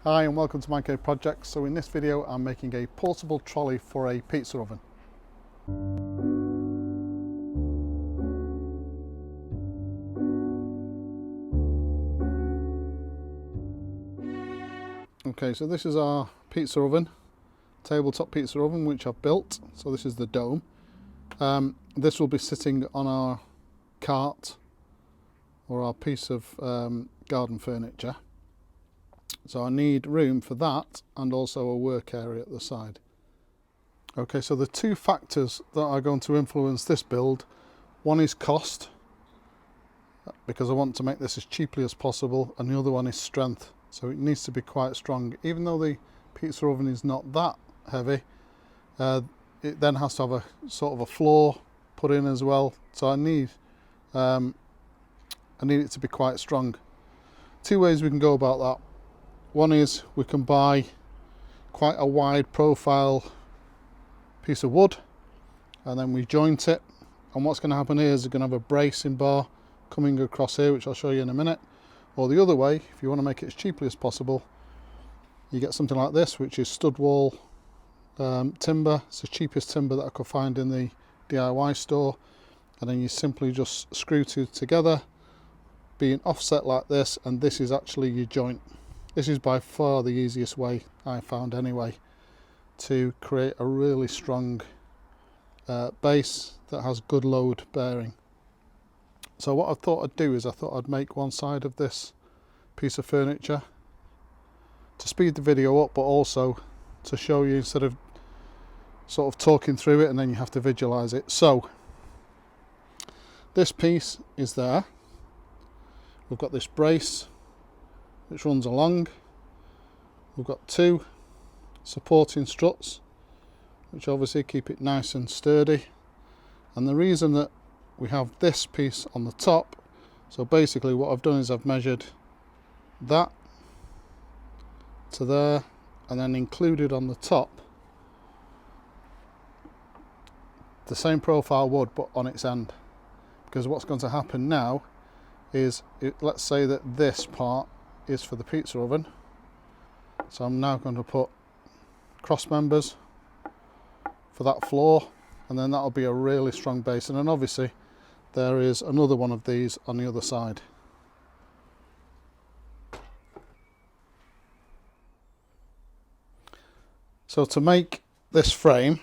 Hi and welcome to Mancave Projects. So in this video I'm making a portable trolley for a pizza oven. Okay, so this is our pizza oven, tabletop pizza oven which I've built. So this is the dome. This will be sitting on our cart or our piece of garden furniture. So I need room for that and also a work area at the side. Okay, so the two factors that are going to influence this build, one is cost, because I want to make this as cheaply as possible, and the other one is strength. So it needs to be quite strong. Even though the pizza oven is not that heavy, it then has to have a sort of a floor put in as well. So I need it to be quite strong. Two ways we can go about that. One is we can buy quite a wide profile piece of wood and then we joint it, and what's going to happen here is we're going to have a bracing bar coming across here, which I'll show you in a minute. Or the other way, if you want to make it as cheaply as possible, you get something like this, which is stud wall timber. It's the cheapest timber that I could find in the DIY store, and then you simply just screw two together, being offset like this, and this is actually your joint. This is by far the easiest way I found anyway to create a really strong base that has good load bearing. So what I thought I'd do is I thought I'd make one side of this piece of furniture to speed the video up, but also to show you instead of sort of talking through it and then you have to visualize it. So this piece is there. We've got this brace which runs along. We've got two supporting struts which obviously keep it nice and sturdy, and the reason that we have this piece on the top, so basically what I've done is I've measured that to there and then included on the top the same profile wood but on its end, because what's going to happen now is let's say that this part is for the pizza oven, so I'm now going to put cross members for that floor, and then that'll be a really strong base, and then obviously there is another one of these on the other side. So to make this frame,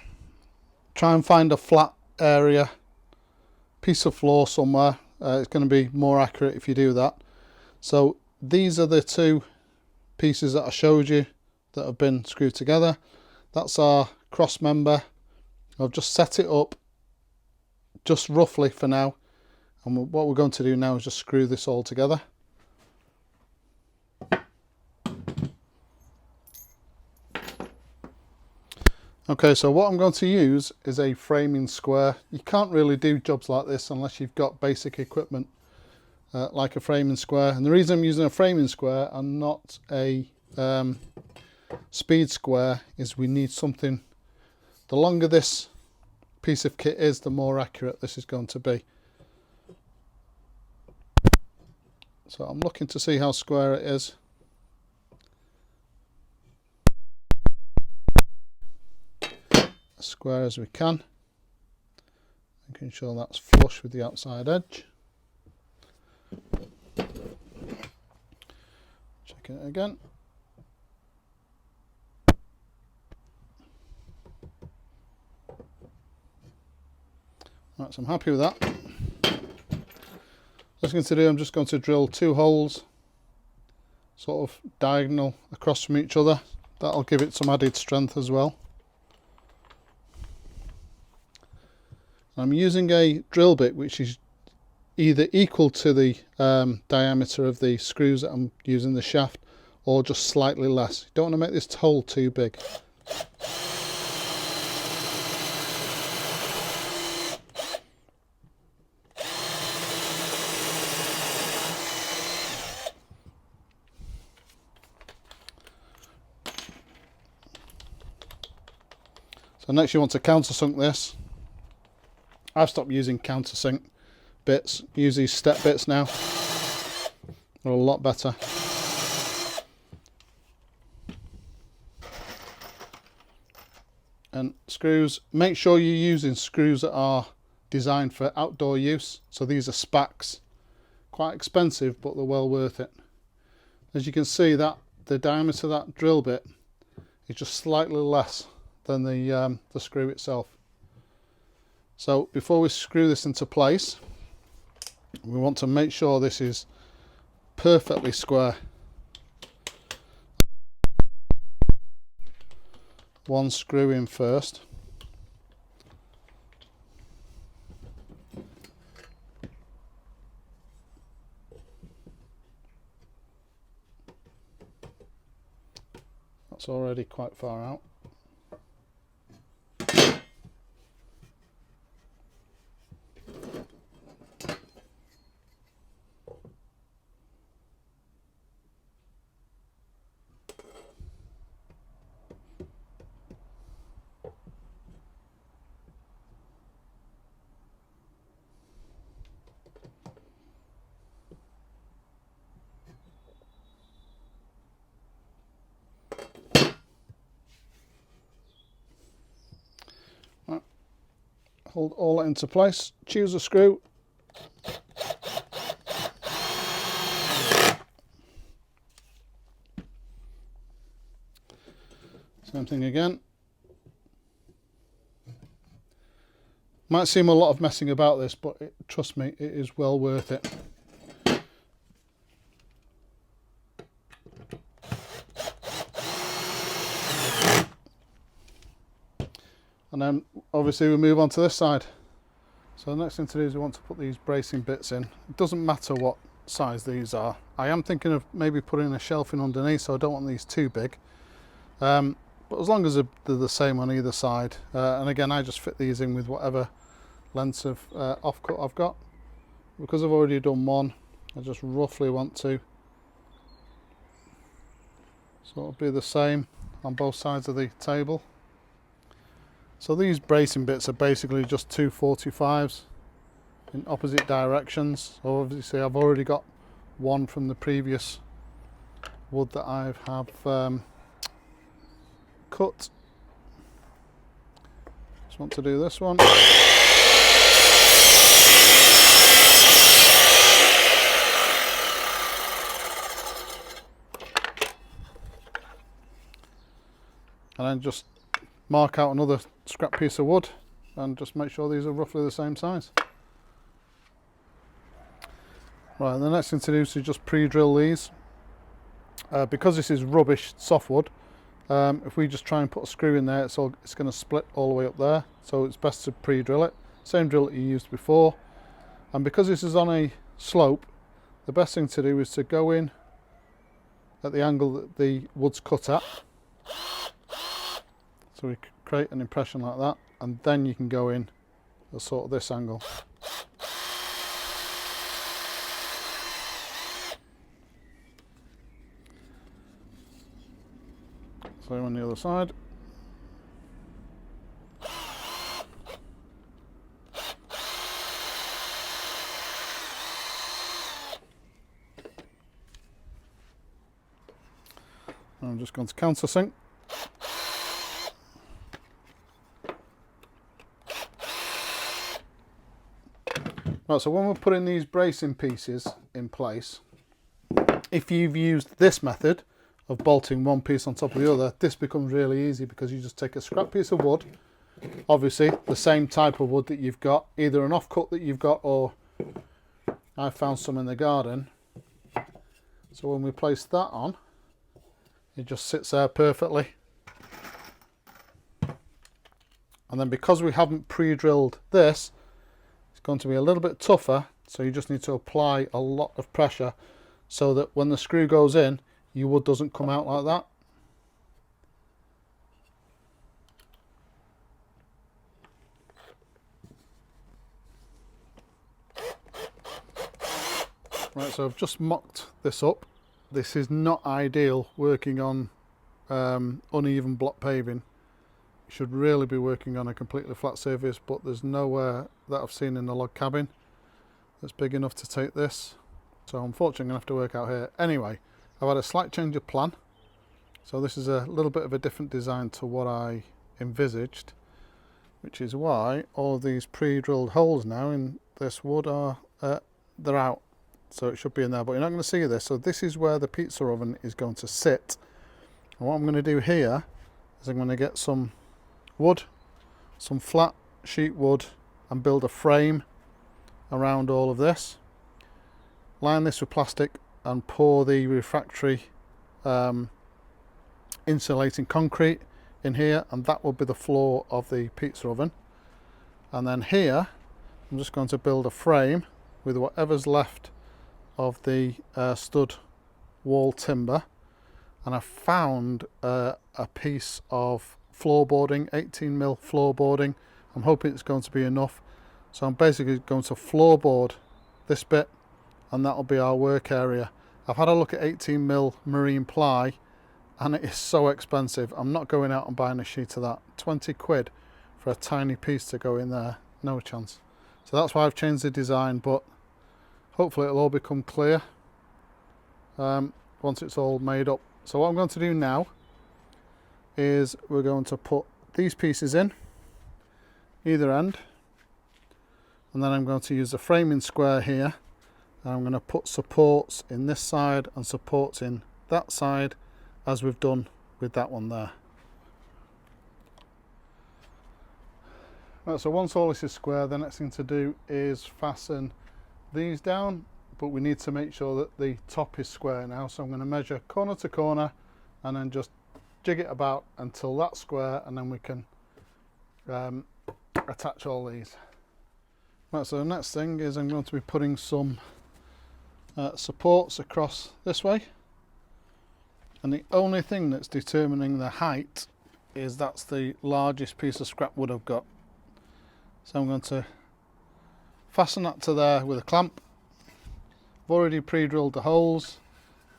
try and find a flat area, piece of floor somewhere. It's going to be more accurate if you do that. So these are the two pieces that I showed you that have been screwed together. That's our cross member. I've just set it up just roughly for now, and what we're going to do now is just screw this all together. Okay, so what I'm going to use is a framing square. You can't really do jobs like this unless you've got basic equipment like a framing square, and the reason I'm using a framing square and not a speed square is we need something, the longer this piece of kit is, the more accurate this is going to be. So I'm looking to see how square it is. As square as we can, making sure that's flush with the outside edge. Checking it again. Right, so I'm happy with that. What I'm going to do, I'm just going to drill two holes sort of diagonal across from each other. That'll give it some added strength as well. I'm using a drill bit which is either equal to the diameter of the screws that I'm using the shaft, or just slightly less. You don't want to make this hole too big. So next you want to countersunk this. I've stopped using countersink bits, use these step bits now. They're a lot better. And screws, make sure you're using screws that are designed for outdoor use. So these are Spacks, quite expensive, but they're well worth it. As you can see, that the diameter of that drill bit is just slightly less than the screw itself. So before we screw this into place, we want to make sure this is perfectly square. One screw in first. That's already quite far out. Right. Hold all into place, choose a screw. Same thing again. Might seem a lot of messing about this, but trust me, it is well worth it. And then obviously we move on to this side. So the next thing to do is we want to put these bracing bits in. It doesn't matter what size these are. I am thinking of maybe putting a shelving underneath, so I don't want these too big. But as long as they're the same on either side, and again I just fit these in with whatever lengths of offcut I've got. Because I've already done one, I just roughly want to sort of be the same on both sides of the table. So these bracing bits are basically just two 45s in opposite directions. So obviously I've already got one from the previous wood that I have cut. Just want to do this one. And then just mark out another scrap piece of wood and just make sure these are roughly the same size. Right, the next thing to do is to just pre-drill these. Because this is rubbish softwood, if we just try and put a screw in there, it's going to split all the way up there. So it's best to pre-drill it. Same drill that you used before. And because this is on a slope, the best thing to do is to go in at the angle that the wood's cut at. So we create an impression like that, and then you can go in at sort of this angle. Same on the other side. I'm just going to countersink. Right, so when we're putting these bracing pieces in place, if you've used this method of bolting one piece on top of the other, this becomes really easy because you just take a scrap piece of wood, obviously the same type of wood that you've got, either an offcut that you've got or I found some in the garden. So when we place that on, it just sits there perfectly. And then because we haven't pre-drilled this, it's going to be a little bit tougher, so you just need to apply a lot of pressure so that when the screw goes in, your wood doesn't come out like that. Right, so I've just mocked this up. This is not ideal working on uneven block paving. You should really be working on a completely flat surface, but there's nowhere that I've seen in the log cabin that's big enough to take this. So unfortunately I'm going to have to work out here. Anyway, I've had a slight change of plan. So this is a little bit of a different design to what I envisaged, which is why all of these pre-drilled holes now in this wood are they're out, so it should be in there, but you're not going to see this. So this is where the pizza oven is going to sit, and what I'm going to do here is I'm going to get some wood, some flat sheet wood, and build a frame around all of this, line this with plastic and pour the refractory insulating concrete in here, and that will be the floor of the pizza oven. And then here I'm just going to build a frame with whatever's left of the stud wall timber, and I found a piece of floorboarding, 18mm floorboarding. I'm hoping it's going to be enough, so I'm basically going to floorboard this bit, and that'll be our work area. I've had a look at 18mm marine ply, and it is so expensive. I'm not going out and buying a sheet of that. 20 quid for a tiny piece to go in there, no chance. So that's why I've changed the design, but hopefully it'll all become clear once it's all made up. So what I'm going to do now is we're going to put these pieces in either end, and then I'm going to use the framing square here, and I'm going to put supports in this side and supports in that side, as we've done with that one there. Right, so once all this is square, the next thing to do is fasten these down, but we need to make sure that the top is square now. So I'm going to measure corner to corner and then just jig it about until that's square, and then we can attach all these. Right, so the next thing is I'm going to be putting some supports across this way, and the only thing that's determining the height is that's the largest piece of scrap wood I've got. So I'm going to fasten that to there with a clamp. I've already pre-drilled the holes.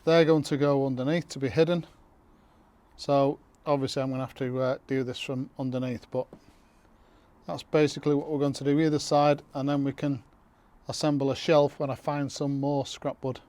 They're going to go underneath to be hidden, so obviously I'm going to have to do this from underneath, but that's basically what we're going to do either side, and then we can assemble a shelf when I find some more scrap wood.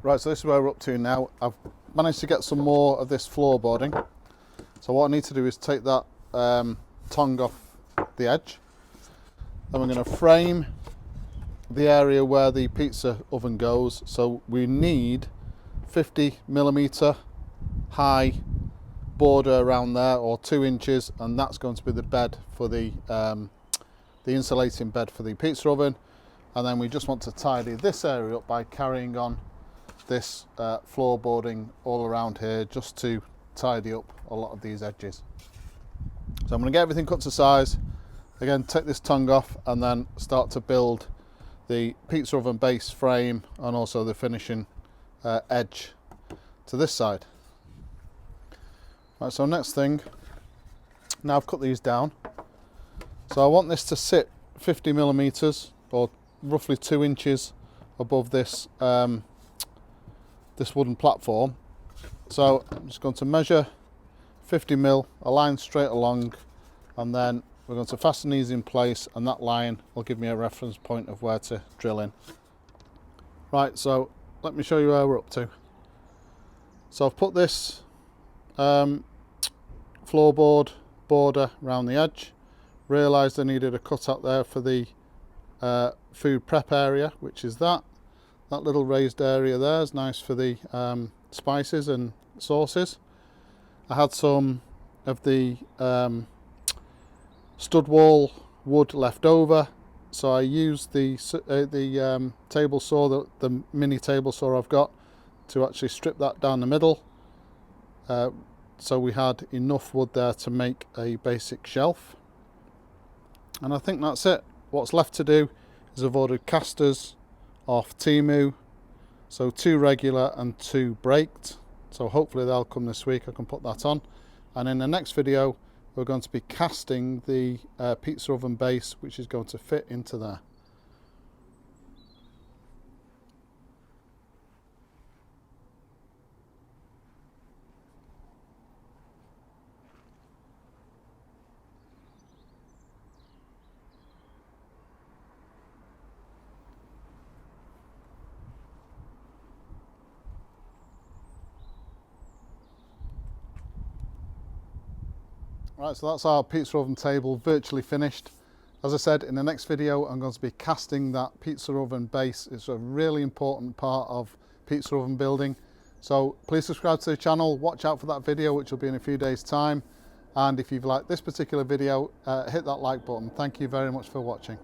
Right, so this is where we're up to now. I've managed to get some more of this floorboarding. So what I need to do is take that tongue off the edge. Then we're going to frame the area where the pizza oven goes. So we need 50mm high border around there, or 2 inches, and that's going to be the bed for the insulating bed for the pizza oven. And then we just want to tidy this area up by carrying on this floorboarding all around here, just to tidy up a lot of these edges. So I'm going to get everything cut to size, again take this tongue off, and then start to build the pizza oven base frame and also the finishing edge to this side. Right, so next thing, now I've cut these down, so I want this to sit 50mm or roughly 2 inches above this this wooden platform. So I'm just going to measure 50mm, a line straight along, and then we're going to fasten these in place, and that line will give me a reference point of where to drill in. Right, so let me show you where we're up to. So I've put this floorboard border around the edge, realised I needed a cutout there for the food prep area, which is that little raised area there is nice for the spices and sauces. I had some of the stud wall wood left over, so I used the table saw, the mini table saw I've got, to actually strip that down the middle, so we had enough wood there to make a basic shelf. And I think that's it. What's left to do is I've ordered casters off Temu, so 2 regular and 2 braked, so hopefully they'll come this week. I can put that on, and in the next video we're going to be casting the pizza oven base, which is going to fit into there. Right, so that's our pizza oven table virtually finished. As I said, in the next video I'm going to be casting that pizza oven base. It's a really important part of pizza oven building. So please subscribe to the channel, watch out for that video which will be in a few days time. And if you've liked this particular video, hit that like button. Thank you very much for watching.